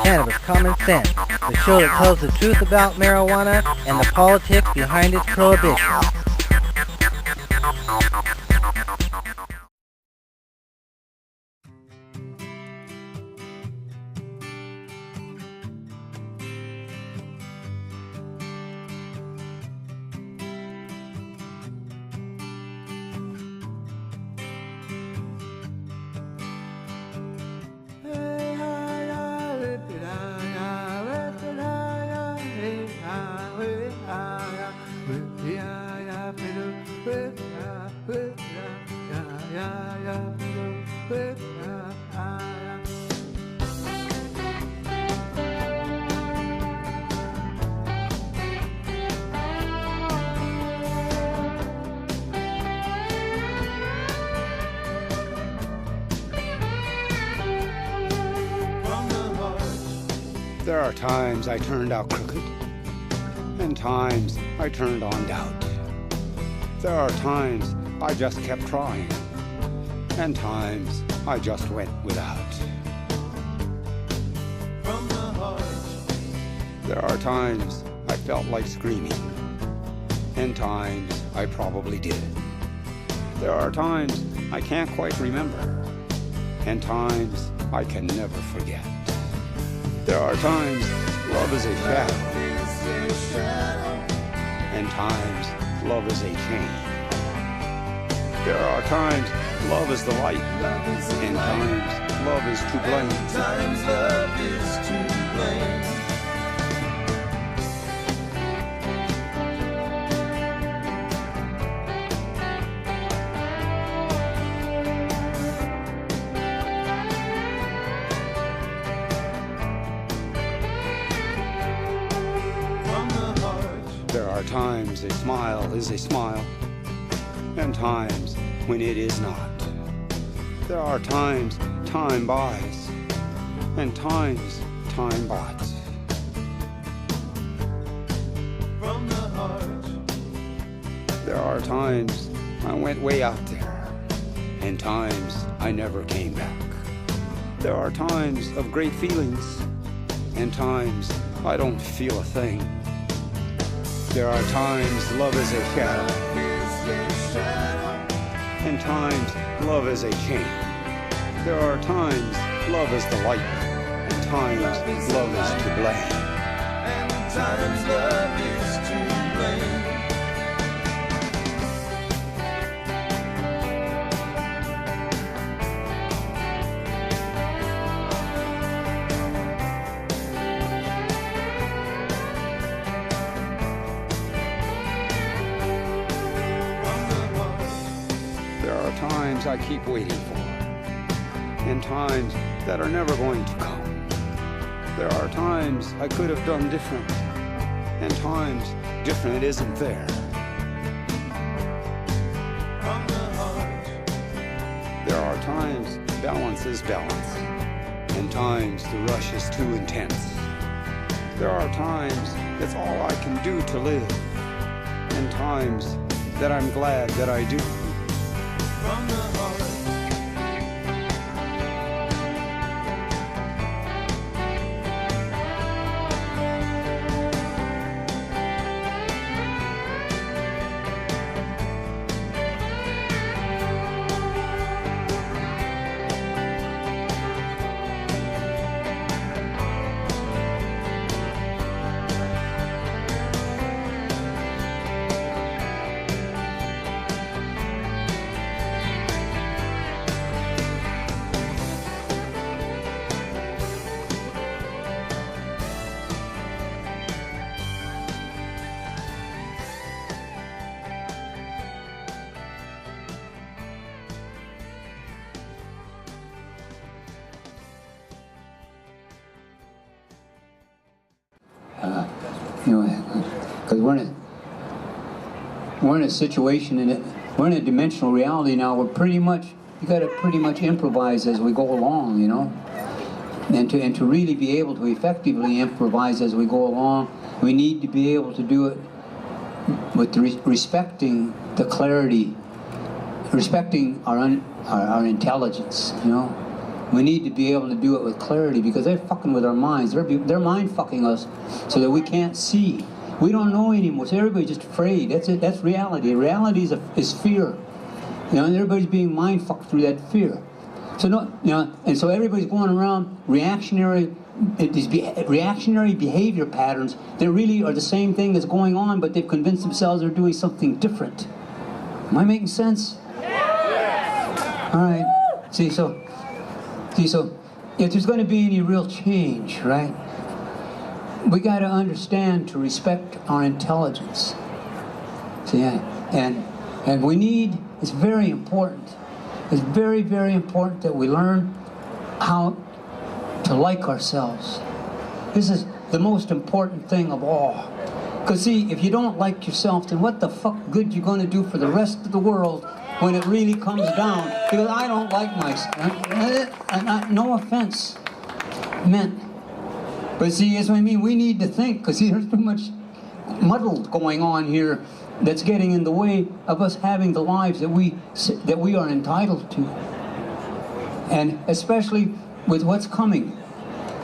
Cannabis Common Sense, the show that tells the truth about marijuana and the politics behind its prohibition. There are times I turned out crooked, and times I turned on doubt. There are times I just kept trying, and times I just went without. From the heart. There are times I felt like screaming, and times I probably did. There are times I can't quite remember, and times I can never forget. There are times love is a shadow, and times love is a chain. There are times love is the light, and times love is to blame. Times love is to blame. There are times a smile is a smile, and times when it is not. There are times time buys, and times time bought. From the heart. There are times I went way out there, and times I never came back. There are times of great feelings, and times I don't feel a thing. There are times love is a shadow, and times love is a chain. There are times love is the light, and times love is to blame. And times love is to blame. There are times I keep waiting for, and times that are never going to come. There are times I could have done different, and times different isn't there. From the heart. There are times balance is balance, and times the rush is too intense. There are times it's all I can do to live, and times that I'm glad that I do. From the heart. Because we're in a situation, we're in a dimensional reality now where you got to pretty much improvise as we go along, you know. And to really be able to effectively improvise as we go along, we need to be able to do it with respecting the clarity, respecting our intelligence, you know. We need to be able to do it with clarity because they're fucking with our minds. They're mind fucking us so that we can't see. We don't know anymore. So everybody's just afraid. That's it. That's reality. Reality is fear. You know, and everybody's being mind fucked through that fear. So no, you know, and so everybody's going around reactionary behavior patterns. They really are the same thing that's going on, but they've convinced themselves they're doing something different. Am I making sense? All right. See, so if there's going to be any real change, right? We got to understand to respect our intelligence. See, and we need. It's very important. It's very, very important that we learn how to like ourselves. This is the most important thing of all. Because see, if you don't like yourself, then what the fuck good you going to do for the rest of the world when it really comes down? Because I don't like myself. No offense meant. But see, that's what I mean. We need to think, because there's too much muddled going on here that's getting in the way of us having the lives that we are entitled to. And especially with what's coming.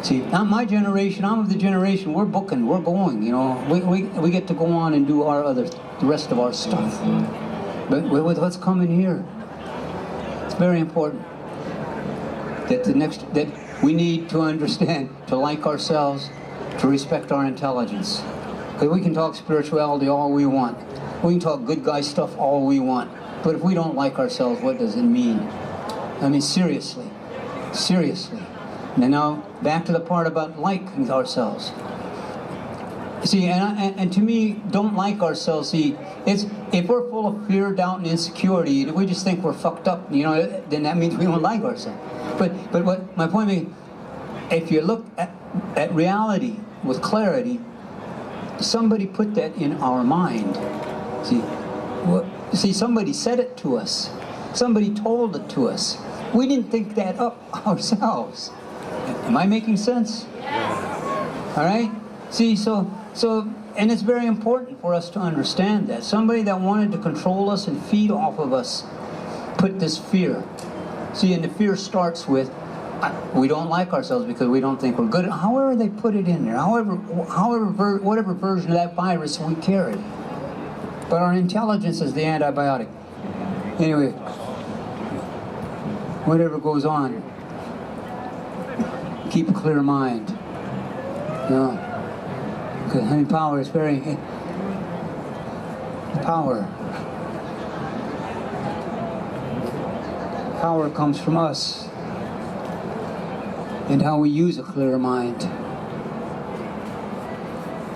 See, not my generation, I'm of the generation, we're booking, we're going, you know. We get to go on and do the rest of our stuff. But with what's coming here, it's very important that we need to understand, to like ourselves, to respect our intelligence. Because we can talk spirituality all we want. We can talk good guy stuff all we want. But if we don't like ourselves, what does it mean? I mean, seriously. Seriously. And now, back to the part about liking ourselves. See, and to me, don't like ourselves. See, if we're full of fear, doubt, and insecurity, we just think we're fucked up, you know, then that means we don't like ourselves. But what my point is, if you look at reality with clarity, somebody put that in our mind. See, somebody said it to us. Somebody told it to us. We didn't think that up ourselves. Am I making sense? All right? See, so, and it's very important for us to understand that. Somebody that wanted to control us and feed off of us put this fear. See, and the fear starts with, we don't like ourselves because we don't think we're good. However they put it in there, whatever version of that virus we carry. But our intelligence is the antibiotic. Anyway, whatever goes on, keep a clear mind. You know, because I mean, power is very Power comes from us and how we use a clear mind.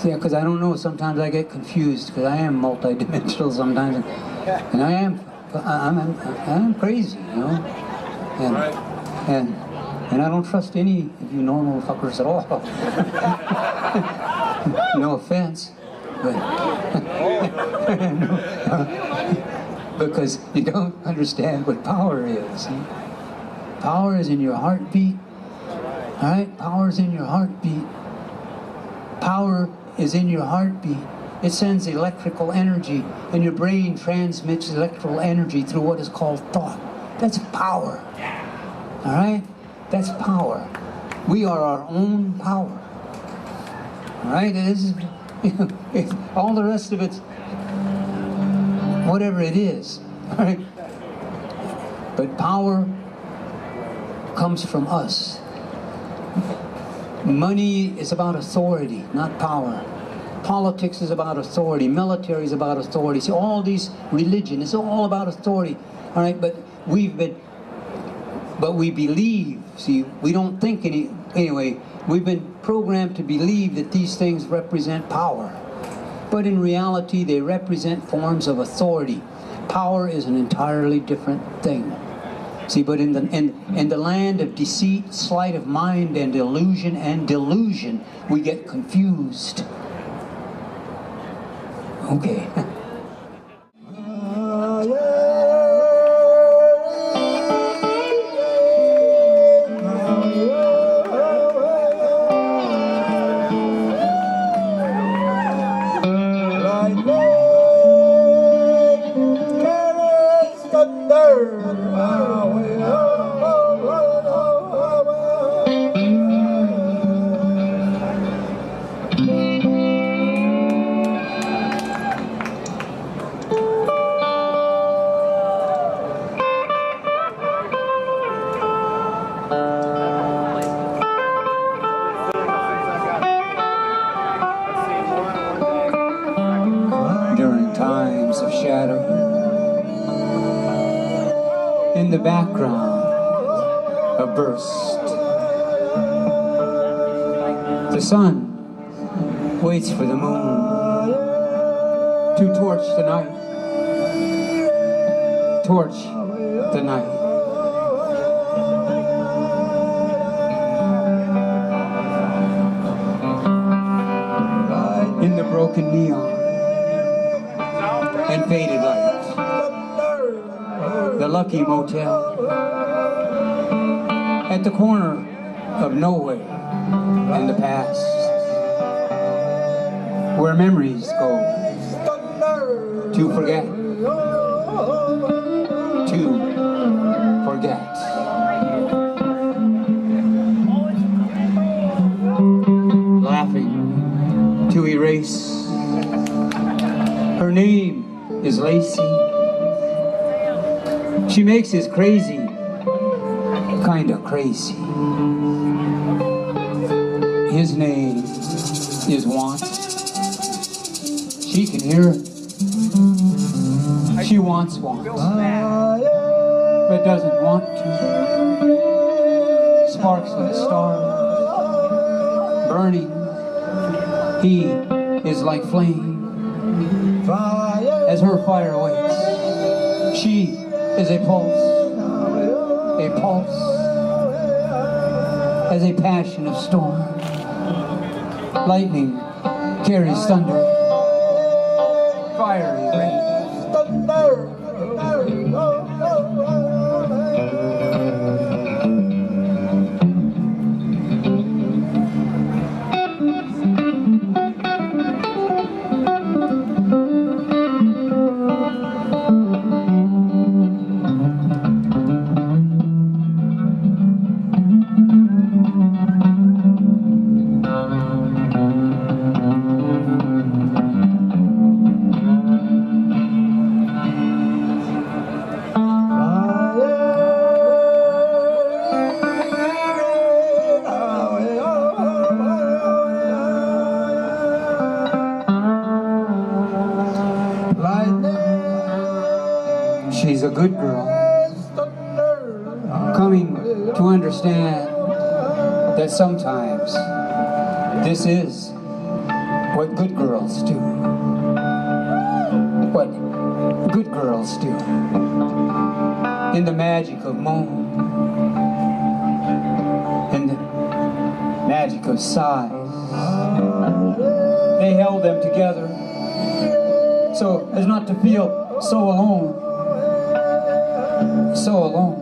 Yeah, because I don't know, sometimes I get confused because I am multidimensional sometimes, and I'm crazy, you know, and I don't trust any of you normal fuckers at all. No offense, but because you don't understand what power is. See? Power is in your heartbeat. All right, power is in your heartbeat. Power is in your heartbeat. It sends electrical energy, and your brain transmits electrical energy through what is called thought. That's power. All right? That's power. We are our own power. All right? This is, all the rest of it's whatever it is. All right? But power comes from us. Money is about authority, not power. Politics is about authority. Military is about authority. See, all these religion is all about authority. All right, but we believe. See, we don't think anyway. We've been programmed to believe that these things represent power, but in reality, they represent forms of authority. Power is an entirely different thing. See, but in the land of deceit, sleight of mind, and illusion and delusion, we get confused. Okay. In the background, a burst. The sun waits for the moon to torch the night. Torch the night. In the broken neon and faded light, the Lucky Motel at the corner of nowhere in the past, where memories go to forget, to forget. Laughing to erase. Her name is Lacey. She makes us crazy, kinda crazy. His name is Want. She can hear it. She wants Want, but doesn't want to. Sparks of the stars, burning. He is like flame. As her fire waits, she is a pulse, as a passion of storm. Lightning carries thunder, fiery rain. She's a good girl, coming to understand that sometimes this is what good girls do. What good girls do. In the magic of moon, in the magic of sighs, they held them together so as not to feel so alone. So alone,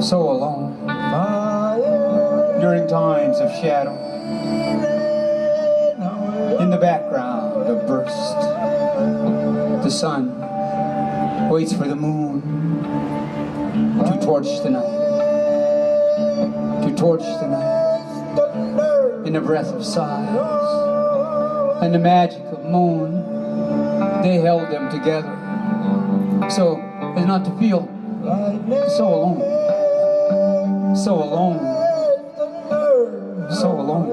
so alone, during times of shadow. In the background, a burst. The sun waits for the moon to torch the night, to torch the night. In the breath of sighs and the magic of moon, they held them together so as not to feel so alone, so alone, so alone.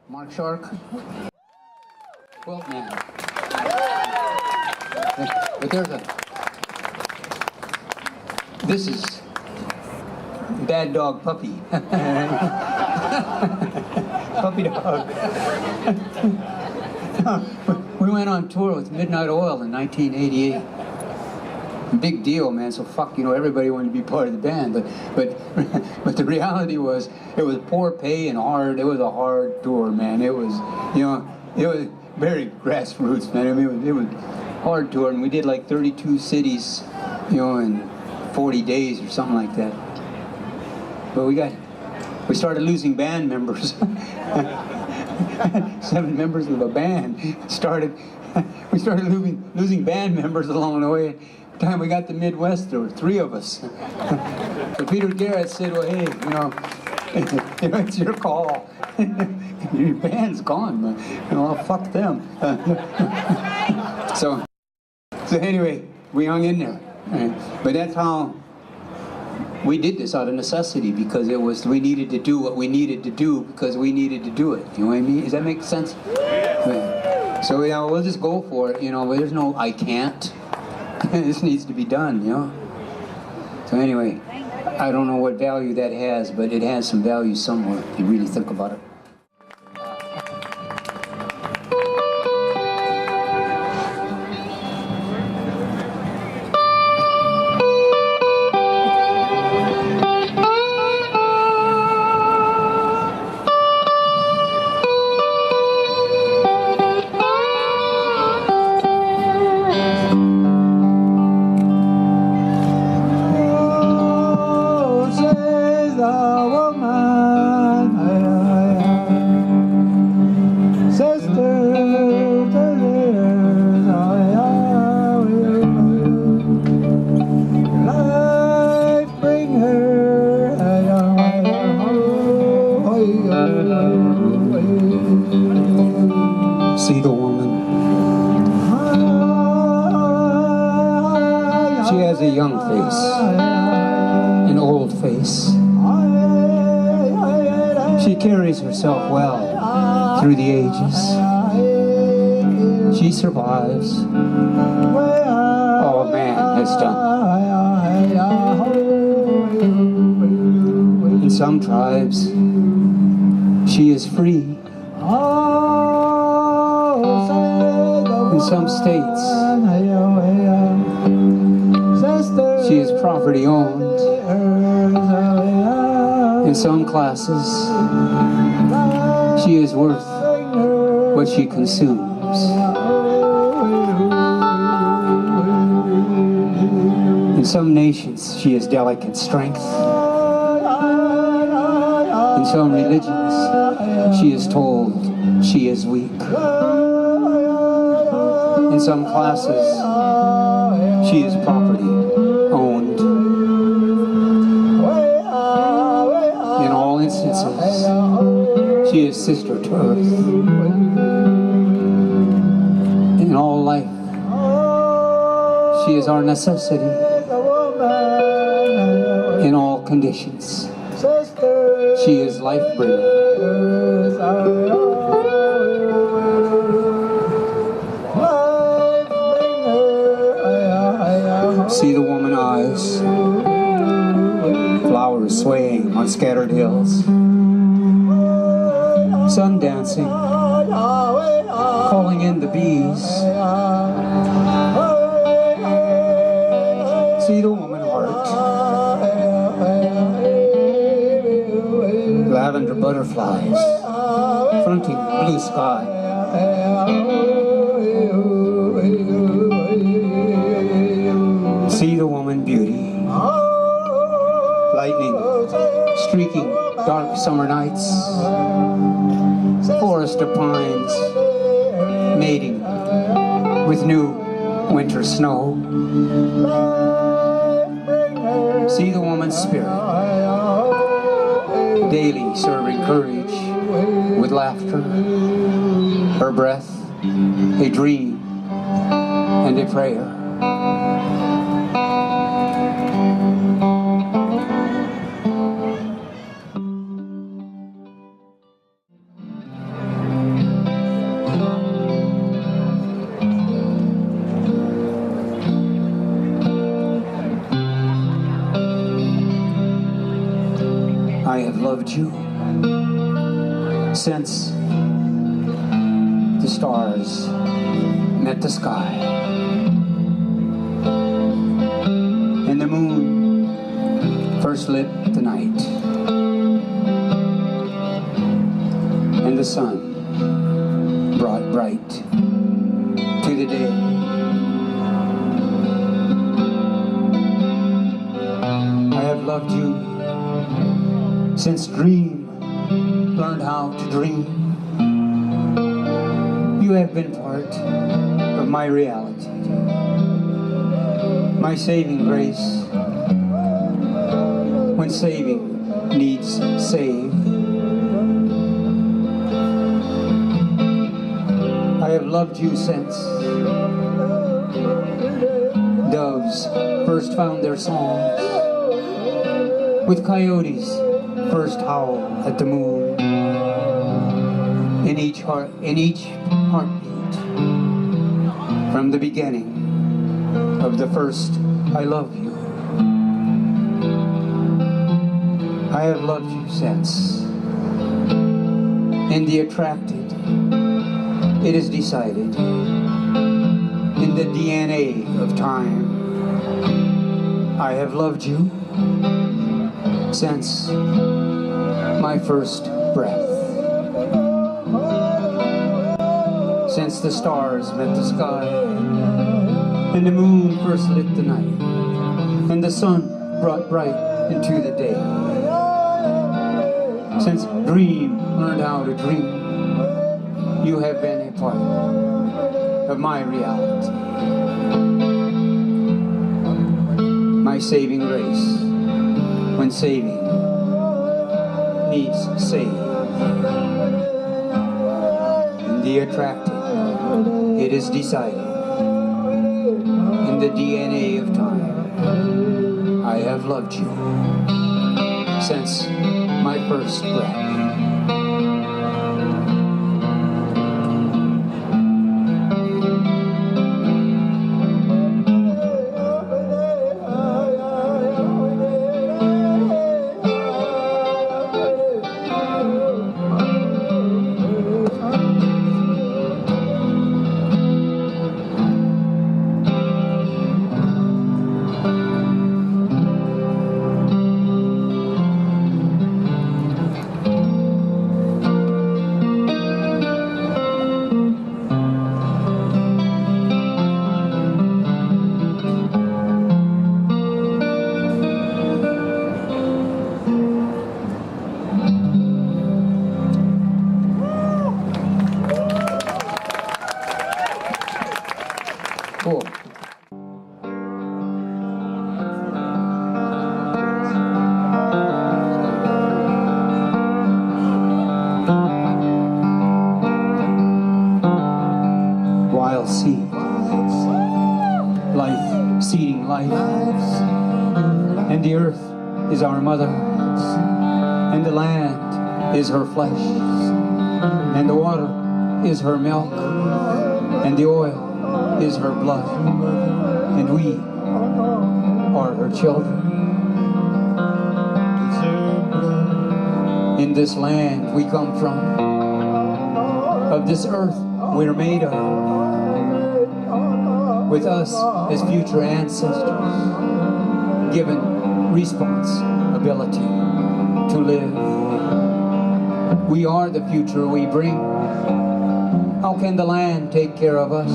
Mark Shark, well, man. But there's a. This is Bad Dog Puppy. Puppy Dog. We went on tour with Midnight Oil in 1988. Big deal, man. So everybody wanted to be part of the band. But the reality was, it was poor pay and hard. It was a hard tour, man. It was, it was very grassroots, man. I mean, it was hard tour, and we did like 32 cities, in 40 days or something like that. But we started losing band members. 7 members of a band we started losing band members along the way. By the time we got to Midwest, there were 3 of us. So Peter Garrett said, well, hey, it's your call. Your band's gone, man. Well, fuck them. So anyway, we hung in there. But that's how we did this, out of necessity, because we needed to do what we needed to do because we needed to do it. You know what I mean? Does that make sense? Yeah. So we'll just go for it. There's no I can't. This needs to be done. So anyway, I don't know what value that has, but it has some value somewhere if you really think about it. See the woman. She has a young face, an old face. She carries herself well through the ages. She survives all man has done. In some tribes, she is free. In some states, she is property owned. In some classes, she is worth what she consumes. In some nations, she has delicate strength. In some religions, she is told she is weak. In some classes, she is property owned. In all instances, she is sister to earth. In all life, she is our necessity. In all conditions, she is life bringer. See the woman eyes, flowers swaying on scattered hills, sun dancing, calling in the bees. See the woman heart, lavender butterflies fronting blue sky. See the woman beauty, lightning streaking dark summer nights, forest of pines mating with new winter snow. See the woman's spirit, daily serving courage with laughter, her breath a dream and a prayer. I have loved you since the stars met the sky and the moon first lit the night and the sun brought bright to the day. I have loved you since dream learned how to dream. You have been part of my reality, my saving grace when saving needs save. I have loved you since Doves first found their songs, with coyotes first howl at the moon. In each heartbeat, from the beginning of the first I love you, I have loved you since. In the attracted, it is decided. In the DNA of time, I have loved you since my first breath. Since the stars met the sky, and the moon first lit the night, and the sun brought bright into the day. Since dream learned how to dream, you have been a part of my reality. My saving grace, when saving needs saved. In the attracted, it is decided. In the DNA of time, I have loved you since my first breath. Cool. Wild seed, life, seeding life, and the earth is our mother, and the land is her flesh, and the water is her milk, and the oil is her blood, and we are her children. In this land we come from, of this earth we're made of, with us as future ancestors, given responsibility to live. We are the future we bring. How can the land take care of us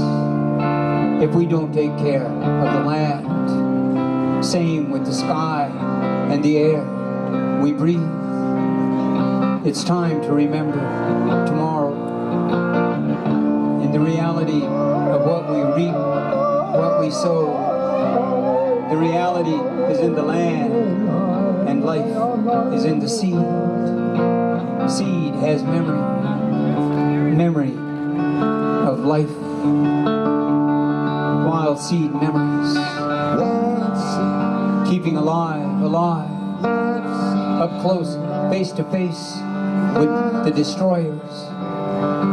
if we don't take care of the land? Same with the sky and the air we breathe. It's time to remember tomorrow. In the reality of what we reap, what we sow, the reality is in the land, and life is in the seed. Seed has memory of life. Wild seed memories, keeping alive, up close, face to face with the destroyers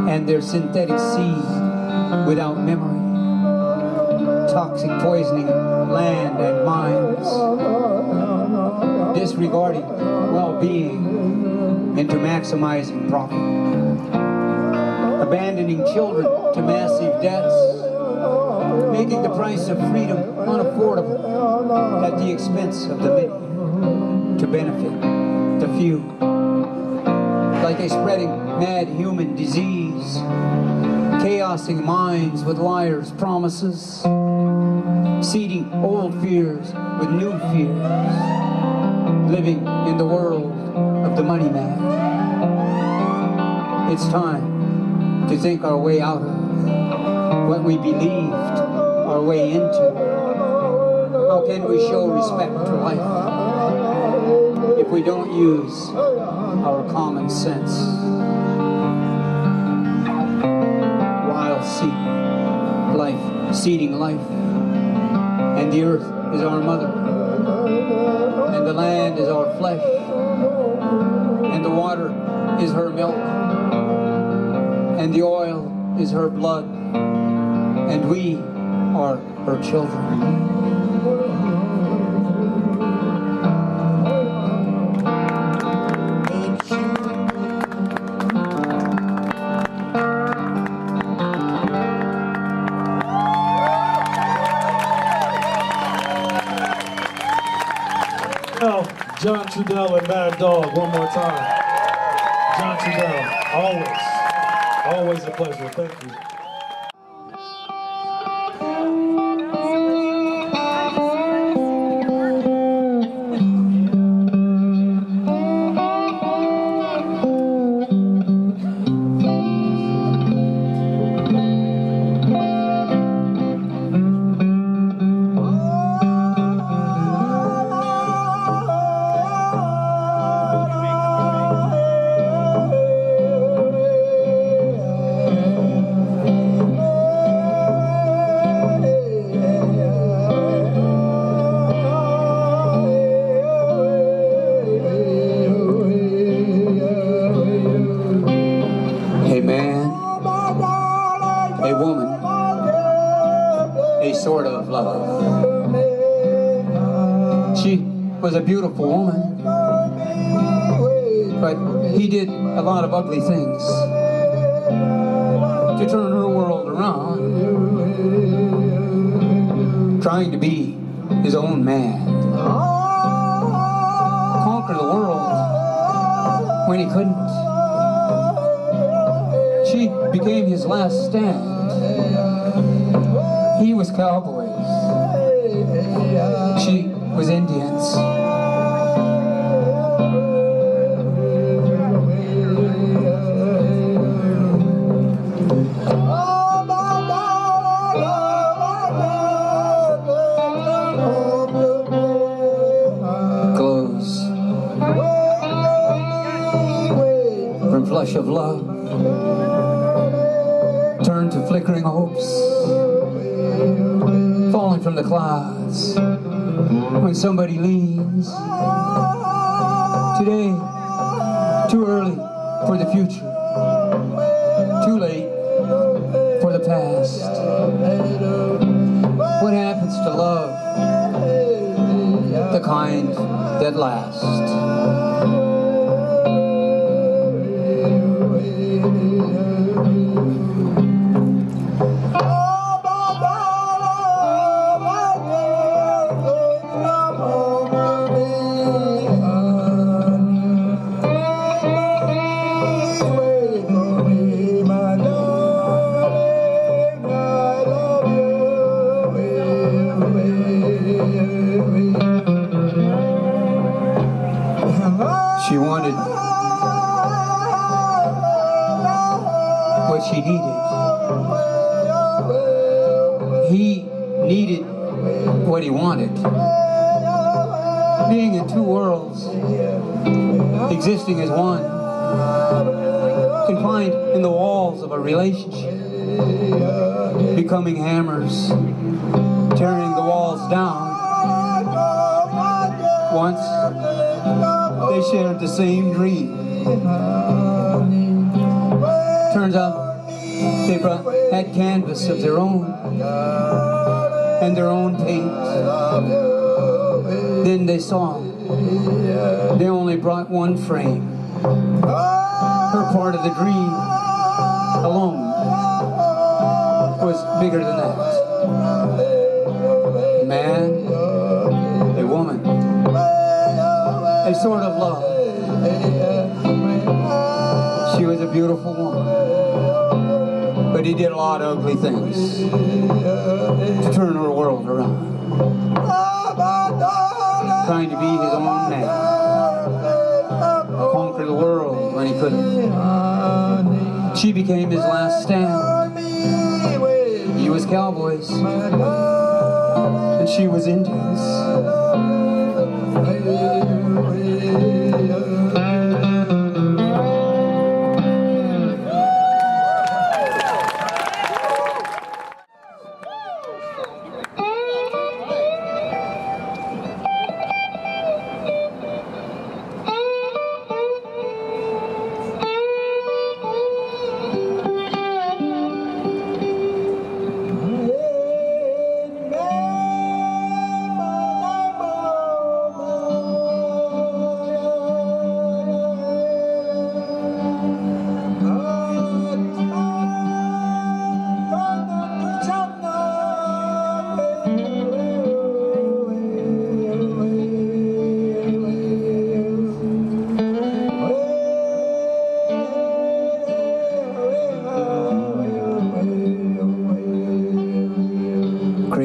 and their synthetic seed without memory, toxic poisoning land and minds, disregarding well-being into maximizing profit, abandoning children to massive debts, making the price of freedom unaffordable at the expense of the many to benefit the few. Like a spreading mad human disease, chaosing minds with liars' promises, seeding old fears with new fears, living in the world of the money man. It's time to think our way out of what we believed our way into. How can we show respect to life if we don't use our common sense? Wild seed, life, seeding life, And the earth is our mother. And the land is our flesh. And the water is her milk. And the oil is her blood. And we are her children. John Trudell and Mad Dog, one more time. John Trudell, always a pleasure. Thank you. Was a beautiful woman, but he did a lot of ugly things to turn her world around, trying to be his own man, conquer the world when he couldn't. She became his last stand. He was cowboys, she was Indians. Glows from flush of love turn to flickering hopes, falling from the clouds. When somebody leans, today, too early for the future, too late for the past. What happens to love, the kind that lasts? She wanted what she needed. He needed what he wanted. Being in two worlds, existing as one, confined in the walls of a relationship, becoming hammers, tearing the walls down. Once they shared the same dream. Turns out they had canvas of their own and their own paint. Then they saw they only brought one frame. Her part of the dream alone was bigger than that. A man, a woman, a sort of love. She was a beautiful woman, but he did a lot of ugly things to turn her world around. Trying to be his own man, conquer the world when he couldn't. She became his last stand. He was cowboys, and she was Indians.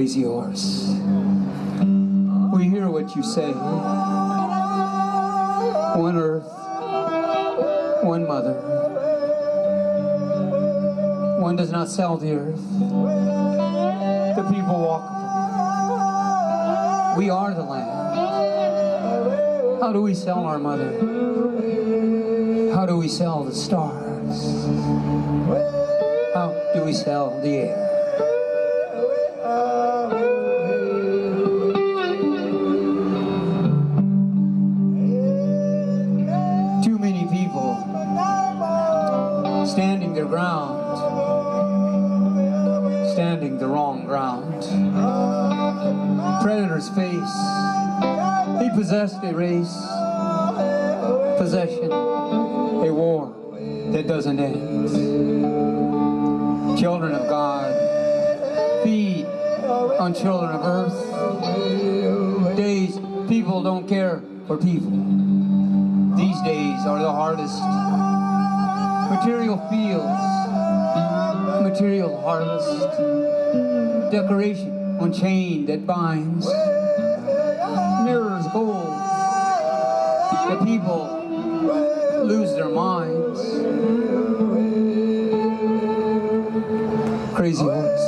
Crazy horse. We hear what you say. One earth, one mother. One does not sell the earth. The people walk upon it. We are the land. How do we sell our mother? How do we sell the stars? How do we sell the air? Too many people standing their ground, standing the wrong ground. Predator's face, he possessed a race, possession, a war that doesn't end. Children of God, feed on children of earth. Days people don't care for people. These days are the hardest. Material fields, material harvest, decoration on chain that binds, mirrors gold. The people lose their minds. Crazy horse,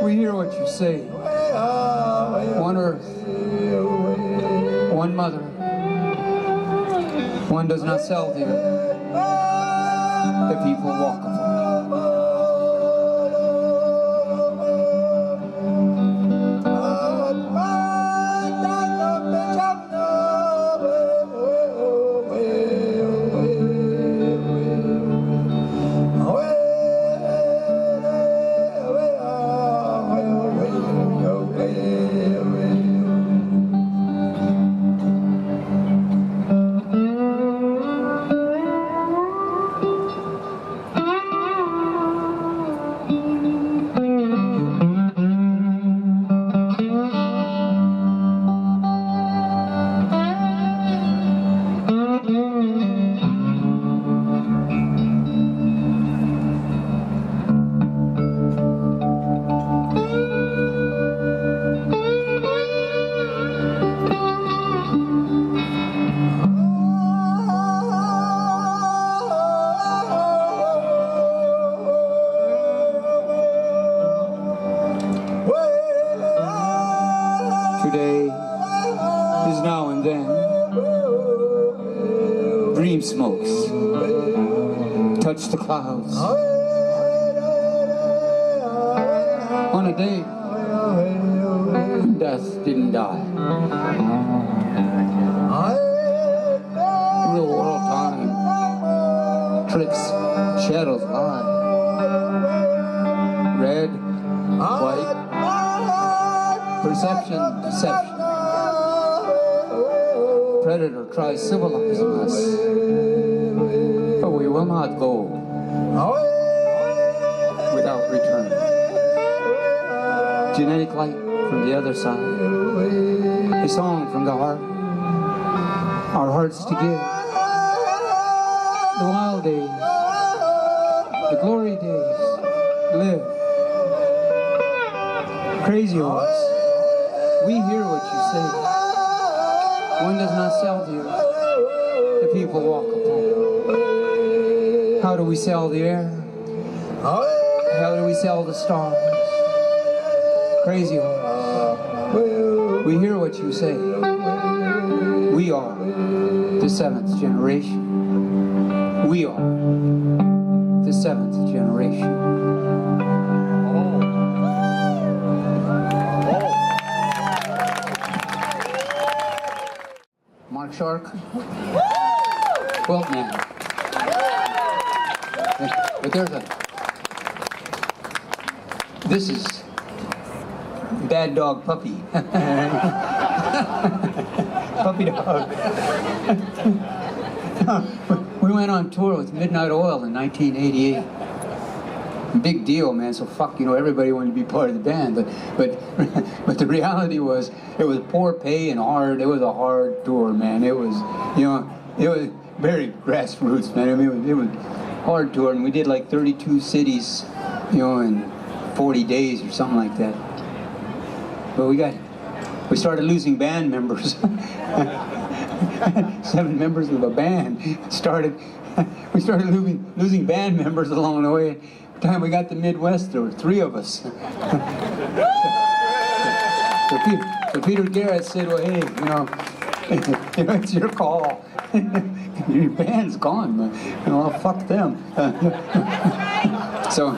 we hear what you say. One earth, one mother. One does not sell the earth. The people walk upon it. Today is now and then. Dream smokes touch the clouds. On a day when death didn't die. Real world time. Tricks, shadows lie. Red, white. Perception, deception. Predator tries civilizing us, but we will not go without return. Genetic light from the other side, a song from the heart, our hearts to give. The wild days, the glory days, live. Crazy horse. We hear what you say. One does not sell the earth. The people walk upon it. How do we sell the air? How do we sell the stars? Crazy horse. We hear what you say. We are the seventh generation. We are the seventh generation. Mark Shark, Quilt Man. But this is Bad Dog Puppy. Puppy dog. We went on tour with Midnight Oil in 1988. Big deal, man. So fuck, everybody wanted to be part of the band, but the reality was, it was poor pay and hard. It was a hard tour, man. It was, it was very grassroots, man. I mean, it was hard tour, and we did like 32 cities, in 40 days or something like that. But we started losing band members. 7 members of a band we started losing band members along the way. By the time we got to Midwest, there were 3 of us. So Peter Garrett said, well, hey, it's your call. Your band's gone, man. Well, fuck them. So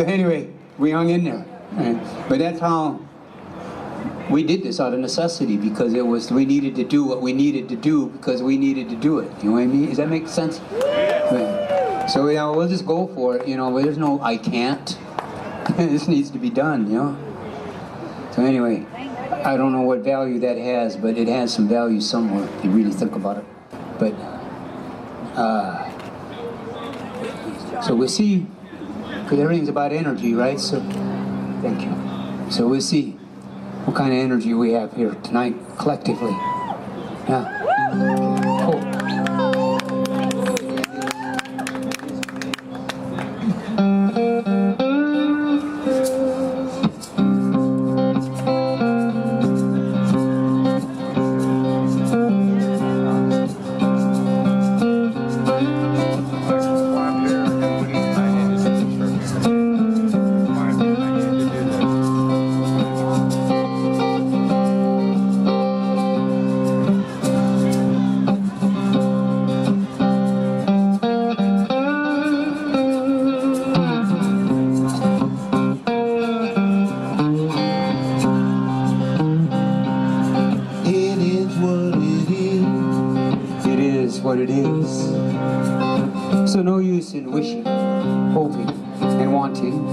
anyway, we hung in there. But that's how we did this, out of necessity, because we needed to do what we needed to do because we needed to do it. You know what I mean? Does that make sense? So we'll just go for it. There's no I can't. This needs to be done. So anyway, I don't know what value that has, but it has some value somewhere if you really think about it. But so we'll see, because everything's about energy, right? So thank you. So we'll see what kind of energy we have here tonight collectively. Yeah. Cool. What it is. So no use in wishing, hoping, and wanting.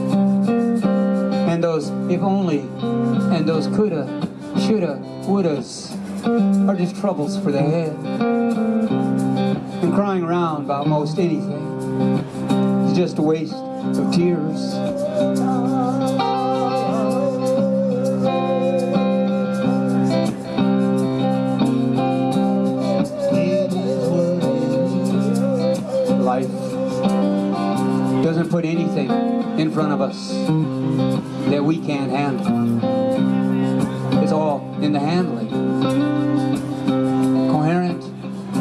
And those if only, and those coulda, shoulda, wouldas are just troubles for the head. And crying around about most anything is just a waste of tears. Life doesn't put anything in front of us that we can't handle. It's all in the handling. Coherent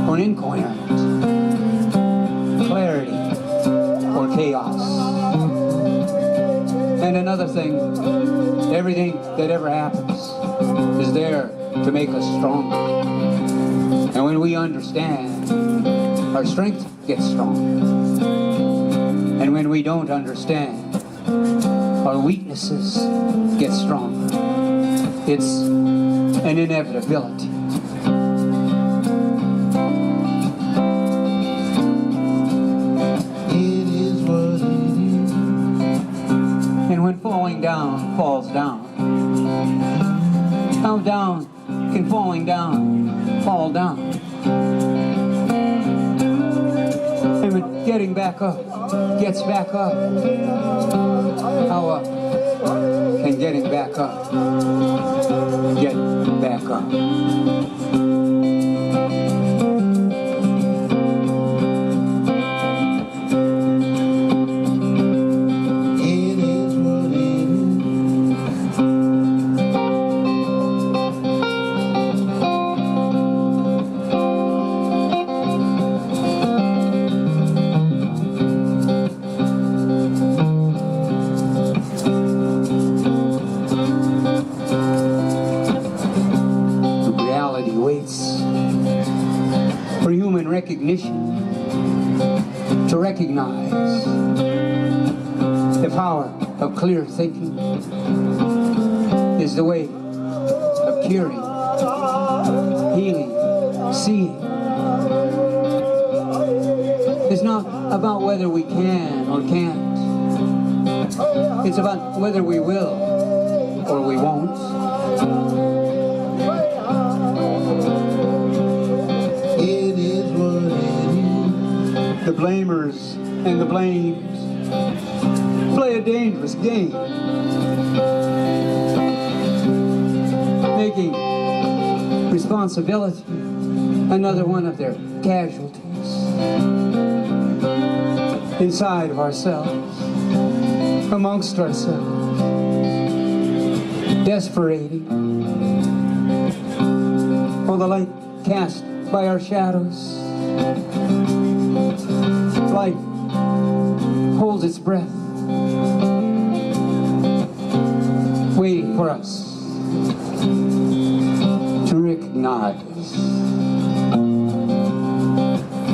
or incoherent. Clarity or chaos. And another thing, everything that ever happens is there to make us stronger. And when we understand, our strength gets stronger. And when we don't understand, our weaknesses get stronger. It's an inevitability. It is what it is. And when falling down falls down, how down can falling down fall down? And when getting back up gets back up, how up can getting back up get back up? It is what it for human recognition, to recognize the power of clear thinking is the way of curing, healing, seeing. It's not about whether we can or can't. It's about whether we will or we won't. The blamers and the blames play a dangerous game, making responsibility another one of their casualties inside of ourselves, amongst ourselves. Desperating. Oh, the light cast by our shadows. Life holds its breath, waiting for us to recognize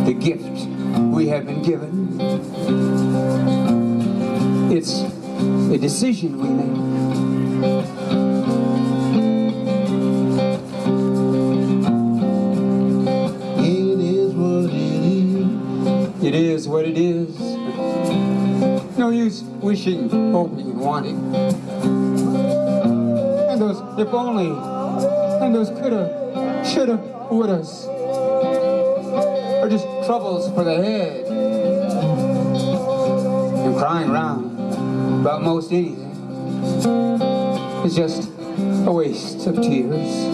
the gift we have been given. It's a decision we make. It is what it is. No use wishing, hoping, and wanting. And those if only, and those coulda, shoulda, wouldas are just troubles for the head. And crying around about most anything is just a waste of tears.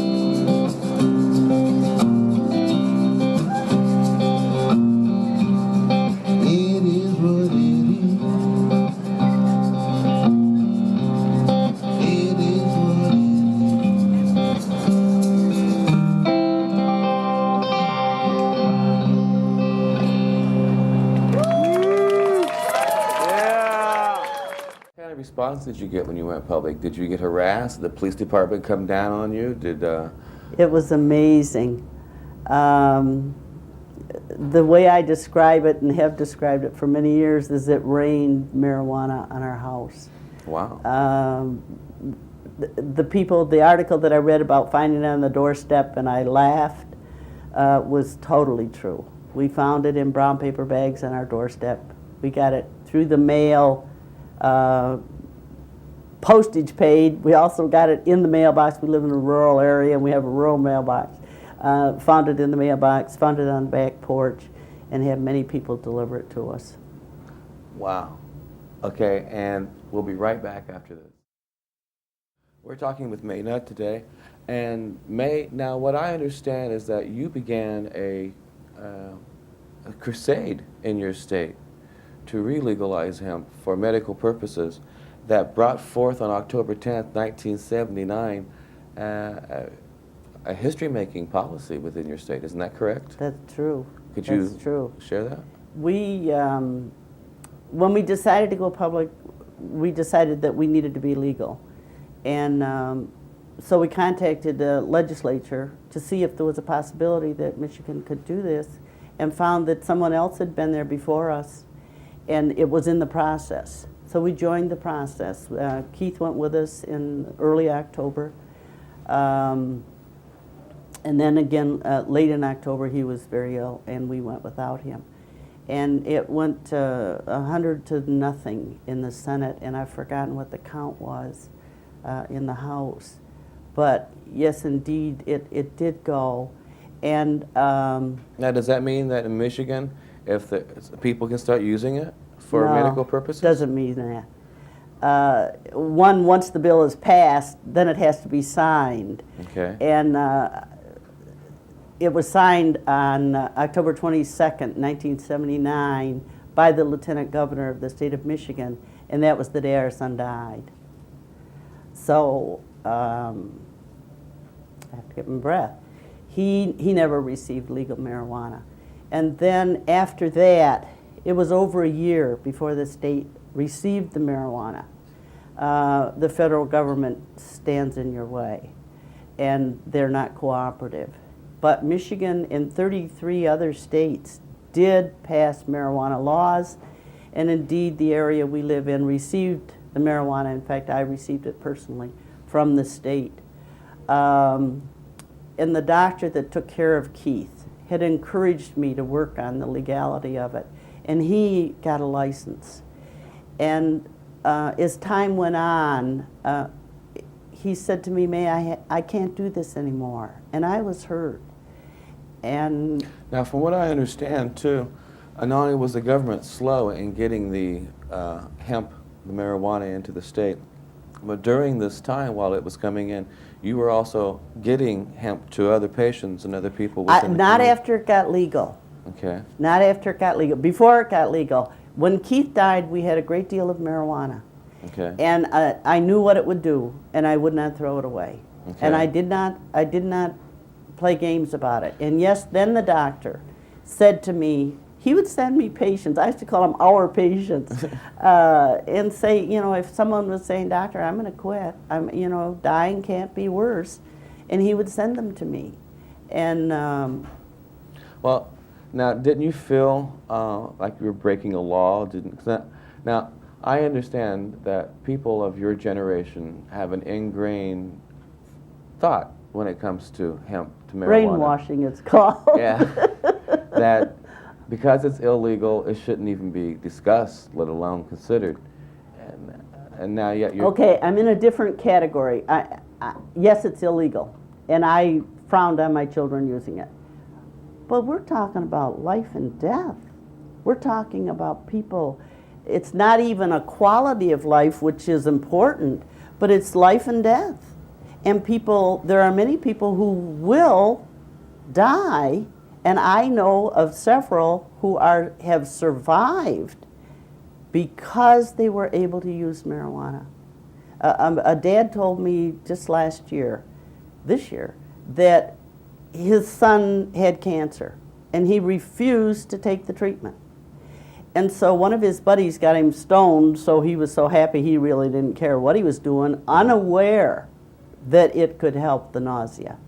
Response did you get when you went public? Did you get harassed? Did the police department come down on you? It was amazing. The way I describe it and have described it for many years is it rained marijuana on our house. Wow. The article that I read about finding it on the doorstep and I laughed was totally true. We found it in brown paper bags on our doorstep. We got it through the mail. Postage paid. We also got it in the mailbox. We live in a rural area and we have a rural mailbox. Found it in the mailbox, found it on the back porch, and had many people deliver it to us. Wow. Okay, and we'll be right back after this. We're talking with May Nutt today. And May, now what I understand is that you began a crusade in your state to re-legalize hemp for medical purposes that brought forth on October 10th, 1979, a history-making policy within your state. Isn't that correct? That's true. Could you true. share that? We, when we decided to go public, we decided that we needed to be legal. And so we contacted the legislature to see if there was a possibility that Michigan could do this, and found that someone else had been there before us, and it was in the process. So we joined the process. Keith went with us in early October. And then again, late in October, he was very ill, and we went without him. And it went 100 to nothing in the Senate, and I've forgotten what the count was in the House. But yes, indeed, it did go. And now, does that mean that in Michigan, if the people can start using it for medical purposes? Doesn't mean that. Once the bill is passed, then it has to be signed. Okay. And it was signed on October 22nd, 1979, by the Lieutenant Governor of the state of Michigan, and that was the day our son died. So, I have to get my breath. He never received legal marijuana. And then after that, it was over a year before the state received the marijuana. The federal government stands in your way, and they're not cooperative. But Michigan and 33 other states did pass marijuana laws, and indeed the area we live in received the marijuana. In fact, I received it personally from the state. And the doctor that took care of Keith had encouraged me to work on the legality of it, and he got a license. And as time went on, he said to me, May, I can't do this anymore. And I was hurt. And now, from what I understand, too, not only was the government slow in getting the hemp, the marijuana into the state, but during this time while it was coming in, you were also getting hemp to other patients and other people within the not community. after it got legal. Okay. Not after it got legal. Before it got legal. When Keith died, we had a great deal of marijuana. Okay. And I knew what it would do, and I would not throw it away. Okay. And I did not play games about it. And yes, then the doctor said to me, he would send me patients, I used to call them our patients, and say, you know, if someone was saying, doctor, I'm going to quit, you know, dying can't be worse, and he would send them to me. And well, now, didn't you feel like you were breaking a law? Now, I understand that people of your generation have an ingrained thought when it comes to hemp, to marijuana. brainwashing, it's called. Yeah. That because it's illegal, it shouldn't even be discussed, let alone considered. And now yet you're... Okay, I'm in a different category. Yes, it's illegal, and I frowned on my children using it. But we're talking about life and death. We're talking about people. It's not even a quality of life, which is important, but it's life and death. And people, there are many people who will die, and I know of several who have survived because they were able to use marijuana. A dad told me just this year, that his son had cancer, and he refused to take the treatment. And so one of his buddies got him stoned, so he was so happy he really didn't care what he was doing, unaware that it could help the nausea.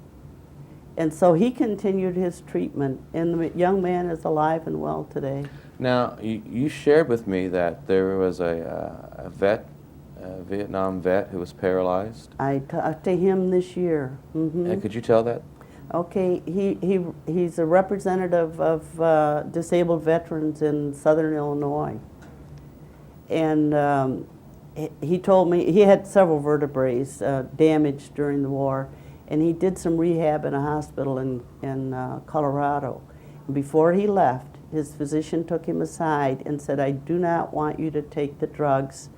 And so he continued his treatment, and the young man is alive and well today. Now, you shared with me that there was a Vietnam vet who was paralyzed. I talked to him this year. Mm-hmm. And could you tell that? Okay, he's a representative of disabled veterans in Southern Illinois. And he told me he had several vertebrae damaged during the war, and he did some rehab in a hospital in Colorado. And before he left, his physician took him aside and said, I do not want you to take the drugs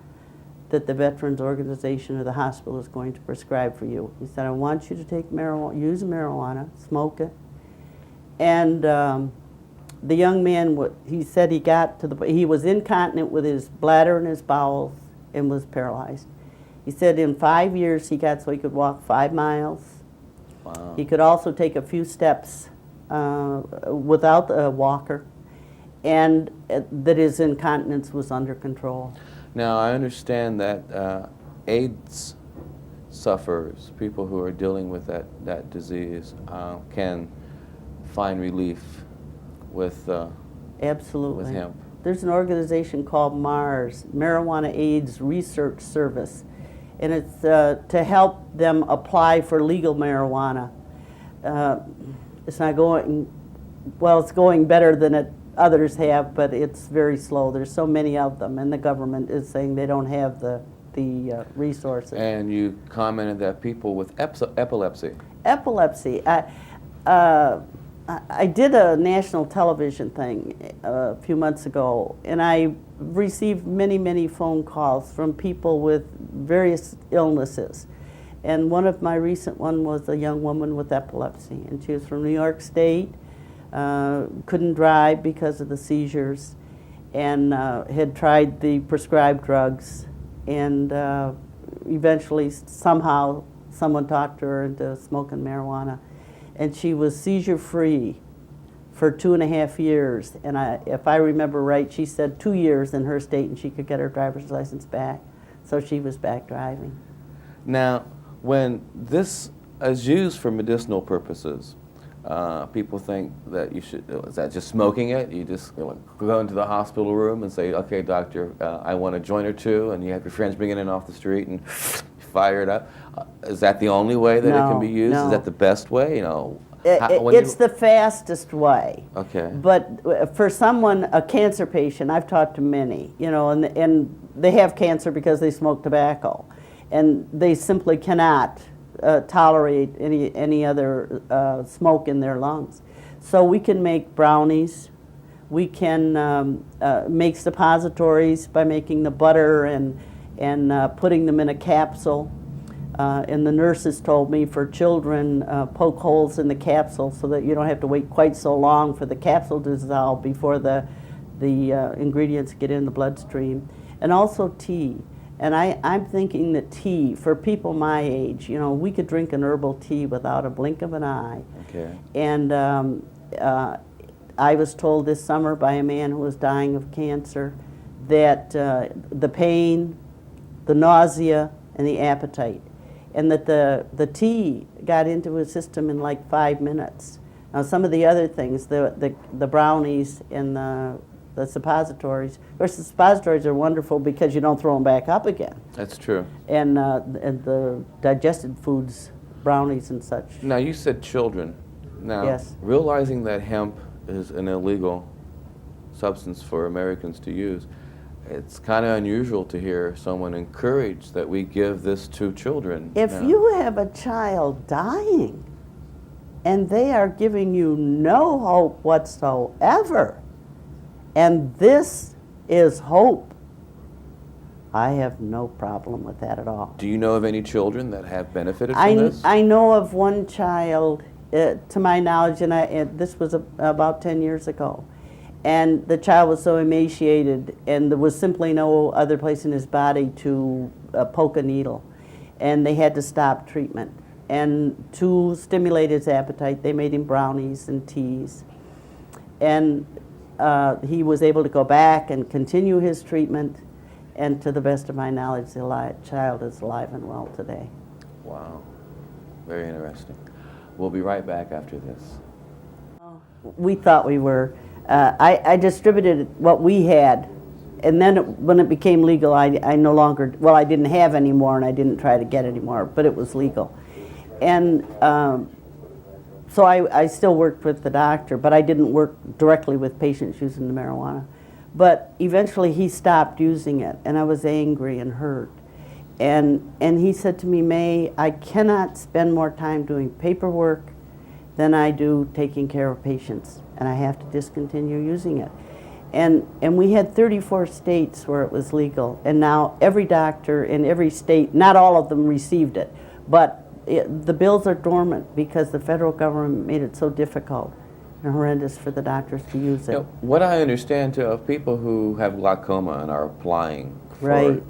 that the Veterans Organization or the hospital is going to prescribe for you. He said, I want you to take marijuana, use marijuana, smoke it. And the young man, he said he got to he was incontinent with his bladder and his bowels and was paralyzed. He said in 5 years he got so he could walk 5 miles. Wow. He could also take a few steps without a walker, and that his incontinence was under control. Now, I understand that AIDS sufferers, people who are dealing with that disease, can find relief with Absolutely. with hemp. There's an organization called MARS, Marijuana AIDS Research Service, and it's to help them apply for legal marijuana. It's not going, well, it's going better than others have, but it's very slow. There's so many of them, and the government is saying they don't have the resources. And you commented that people with epilepsy. Epilepsy. I did a national television thing a few months ago, and I received many, many phone calls from people with various illnesses. And one of my recent one was a young woman with epilepsy, and she was from New York State, couldn't drive because of the seizures, and had tried the prescribed drugs, and eventually somehow someone talked her into smoking marijuana. And she was seizure-free for 2.5 years. And if I remember right, she said 2 years in her state and she could get her driver's license back. So she was back driving. Now, when this is used for medicinal purposes, people think that you should, is that just smoking it? You just go into the hospital room and say, okay, doctor, I want a joint or two, and you have your friends bringing it off the street and fire it up. Is that the only way that it can be used? No. Is that the best way? You know, It's the fastest way. Okay. But for someone, a cancer patient, I've talked to many, you know, and they have cancer because they smoke tobacco, and they simply cannot tolerate any other smoke in their lungs. So we can make brownies. We can make suppositories by making the butter and putting them in a capsule. And the nurses told me for children, poke holes in the capsule so that you don't have to wait quite so long for the capsule to dissolve before the ingredients get in the bloodstream. And also tea. And I'm thinking that tea, for people my age, you know, we could drink an herbal tea without a blink of an eye. Okay. And I was told this summer by a man who was dying of cancer that the pain, the nausea, and the appetite, and that the tea got into his system in like 5 minutes. Now some of the other things, the brownies and the suppositories, of course the suppositories are wonderful because you don't throw them back up again. That's true. And the digested foods, brownies and such. Now, you said children. Now, Yes. realizing that hemp is an illegal substance for Americans to use, it's kind of unusual to hear someone encourage that we give this to children. If now. you have a child dying and they are giving you no hope whatsoever, and this is hope, I have no problem with that at all. Do you know of any children that have benefited from this? I know of one child, to my knowledge, and this was about 10 years ago, and the child was so emaciated, and there was simply no other place in his body to poke a needle, and they had to stop treatment. And to stimulate his appetite, they made him brownies and teas, and he was able to go back and continue his treatment, and to the best of my knowledge, the child is alive and well today. Wow. Very interesting. We'll be right back after this. We thought we were. I distributed what we had, and then when it became legal, I no longer, well, I didn't have any more, and I didn't try to get any more, but it was legal. And so I still worked with the doctor, but I didn't work directly with patients using the marijuana. But eventually he stopped using it, and I was angry and hurt. And he said to me, May, I cannot spend more time doing paperwork than I do taking care of patients, and I have to discontinue using it. And we had 34 states where it was legal, and now every doctor in every state, not all of them received it, but the bills are dormant because the federal government made it so difficult and horrendous for the doctors to use it. You know, what I understand too of people who have glaucoma and are applying for Right.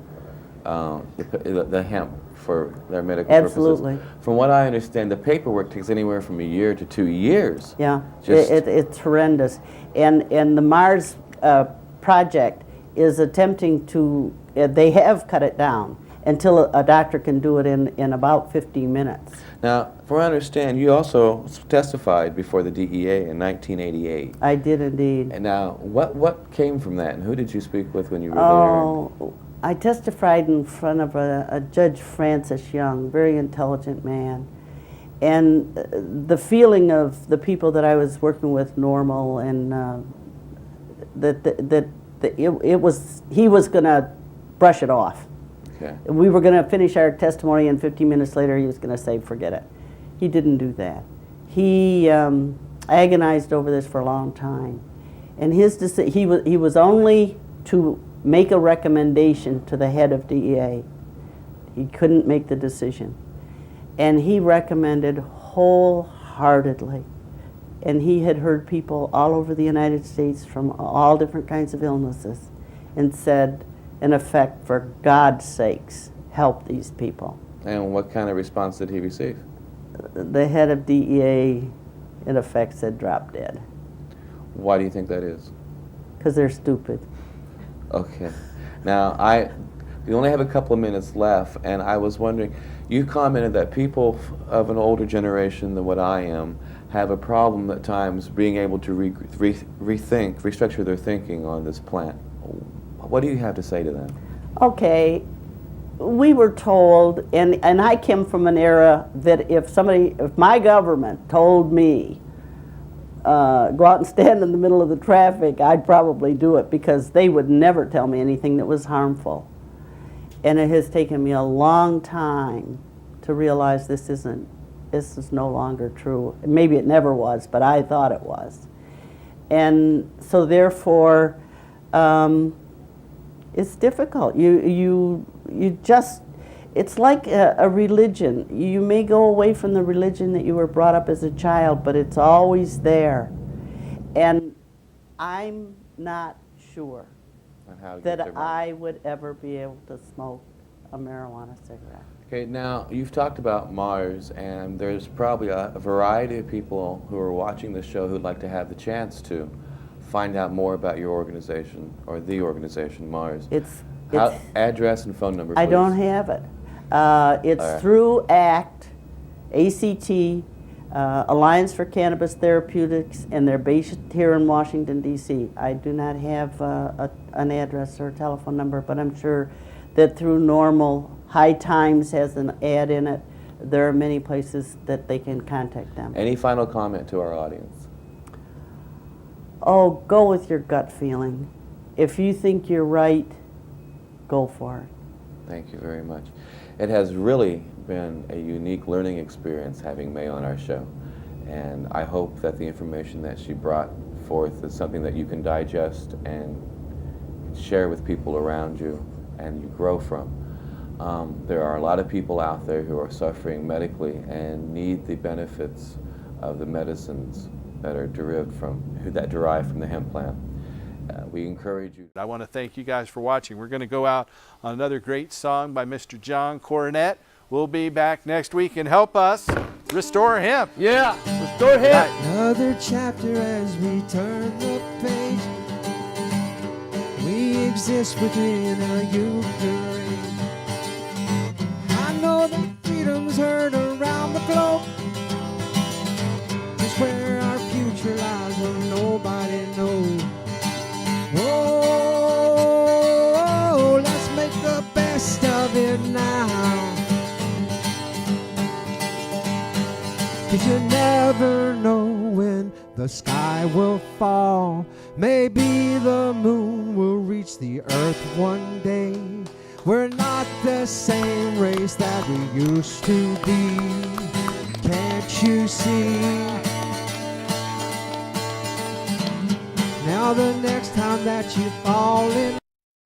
The hemp for their medical Absolutely. purposes. From what I understand, the paperwork takes anywhere from 1 year to 2 years. Yeah, Just- it's horrendous. And the Mars project is attempting to, they have cut it down until a doctor can do it in about 15 minutes. Now, from what I understand, you also testified before the DEA in 1988. I did indeed. And now, what came from that, and who did you speak with when you were Oh, I testified in front of a Judge Francis Young, very intelligent man. And the feeling of the people that I was working with, Normal, and he was going to brush it off. there? Okay. We were going to finish our testimony, and 15 minutes later he was going to say, forget it. He didn't do that. He agonized over this for a long time. And he was only to make a recommendation to the head of DEA. He couldn't make the decision. And he recommended wholeheartedly. And he had heard people all over the United States from all different kinds of illnesses, and said, in effect, for God's sakes, help these people. And what kind of response did he receive? The head of DEA, in effect, said, drop dead. Why do you think that is? Because they're stupid. Okay. Now, we only have a couple of minutes left, and I was wondering, you commented that people of an older generation than what I am have a problem at times being able to restructure their thinking on this plant. What do you have to say to them? Okay, we were told, and I came from an era that if my government told me, go out and stand in the middle of the traffic, I'd probably do it, because they would never tell me anything that was harmful. And it has taken me a long time to realize this is no longer true. Maybe it never was, but I thought it was. And so therefore, it's difficult. You just, it's like a religion. You may go away from the religion that you were brought up as a child, but it's always there. And I'm not sure On how it gets that everybody? I would ever be able to smoke a marijuana cigarette. Okay, now you've talked about Mars, and there's probably a variety of people who are watching this show who'd like to have the chance to find out more about your organization, or the organization, Mars. It's Address and phone number, please. I don't have it. It's All right. through ACT, Alliance for Cannabis Therapeutics, and they're based here in Washington, D.C. I do not have an address or a telephone number, but I'm sure that through normal, High Times has an ad in it. There are many places that they can contact them. Any final comment to our audience? Oh, go with your gut feeling. If you think you're right, go for it. Thank you very much. It has really been a unique learning experience having May on our show, and I hope that the information that she brought forth is something that you can digest and share with people around you and you grow from. There are a lot of people out there who are suffering medically and need the benefits of the medicines that are derive from the hemp plant. We encourage you. I want to thank you guys for watching. We're going to go out on another great song by Mr. John Coronet. We'll be back next week and help us restore hemp. Yeah, restore hemp. Another chapter as we turn the page. We exist within a Ukraine. I know that freedom's heard around the globe. Just where our future lies will nobody know. Oh, let's make the best of it now. 'Cause you never know when the sky will fall. Maybe the moon will reach the earth one day. We're not the same race that we used to be. Can't you see? Now the next time that you fall in